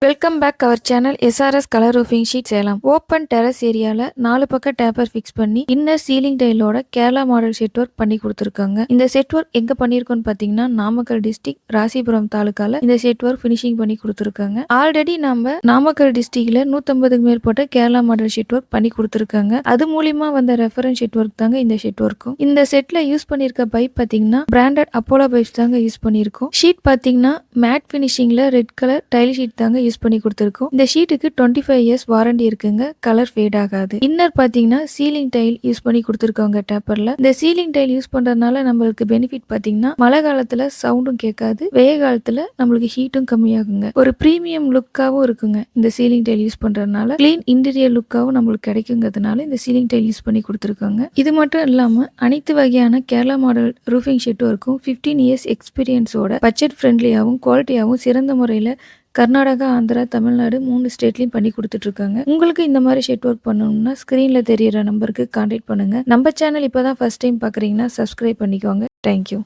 Welcome back our channel SRS colour roofing sheet Salem. Open terrace ஏரியால 4 பக்கம் taper fix பண்ணி inner ceiling டைலோட Kerala model set work பண்ணி கொடுத்துருக்காங்க. இந்த செட் ஒர்க் எங்க பண்ணிருக்கோம்னு பாத்தீங்கன்னா நாமக்கல் டிஸ்ட்ரிக்ட் ராசிபுரம் தாலுக்கால இந்த செட் ஒர்க் பினிஷிங் பண்ணி கொடுத்துருக்காங்க. ஆல்ரெடி நம்ம நாமக்கல் டிஸ்ட்ரிக்ட்ல 150க்கு மேற்பட்ட கேரளா மாடல் செட் ஒர்க் பண்ணி கொடுத்துருக்காங்க. அது மூலியமா வந்த ரெஃபரன்ஸ் செட் ஒர்க் தாங்க இந்த செட் ஒர்க்கும். இந்த செட்ல யூஸ் பண்ணிருக்க பைப் பாத்தீங்கன்னா பிராண்டட் அப்போலோ பைப்ஸ் தாங்க யூஸ் பண்ணிருக்கோம். ஷீட் பாத்தீங்கன்னா மேட் பினிஷிங்ல ரெட் கலர் டைல் ஷீட் தாங்க யூஸ் பண்ணி கொடுத்திருக்கோம். இந்த ஷீட்டுக்கு 25 இயர்ஸ் வாரண்டி இருக்குங்க. கலர் ஃபேட் ஆகாது. இன்னர் பாத்தீங்கன்னா சீலிங் டைல் யூஸ் பண்ணி கொடுத்திருக்காங்க டேப்பர்ல. இந்த சீலிங் டைல் யூஸ் பண்றதுனால நம்மளுக்கு பெனிஃபிட் பாத்தீங்கன்னா மழை காலத்துல சவுண்டும் கேட்காது, வெய்ய காலத்துல நம்மளுக்கு ஹீட்டும் கம்மியாகுங்க. ஒரு பிரீமியம் லுக்காவும் இருக்குங்க. இந்த சீலிங் டைல் யூஸ் பண்றதுனால கிளீன் இன்டீரியர் லுக்காவும் நம்மளுக்கு கிடைக்குங்கிறதுனால இந்த சீலிங் டைல் யூஸ் பண்ணி கொடுத்திருக்காங்க. இது மட்டும் இல்லாம அனைத்து வகையான கேரளா மாடல் ரூஃபிங் ஷீட்டும் இருக்கும். 15 இயர்ஸ் எக்ஸ்பீரியன்ஸோட பட்ஜெட் ஃப்ரெண்ட்லியாவும் குவாலிட்டியாவும் சிறந்த முறையில கர்நாடகா, ஆந்திரா, தமிழ்நாடு 3 ஸ்டேட்லயும் பண்ணி கொடுத்துட்டு இருக்காங்க. உங்களுக்கு இந்த மாதிரி ஷீட் ஒர்க் பண்ணணும்னா ஸ்கிரீன்ல தெரியற நம்பருக்கு கான்டாக்ட் பண்ணுங்க. நம்ம சேனல் இப்பதான் ஃபர்ஸ்ட் டைம் பாக்குறீங்கன்னா சப்ஸ்கிரைப் பண்ணிக்கோங்க. தேங்க்யூ.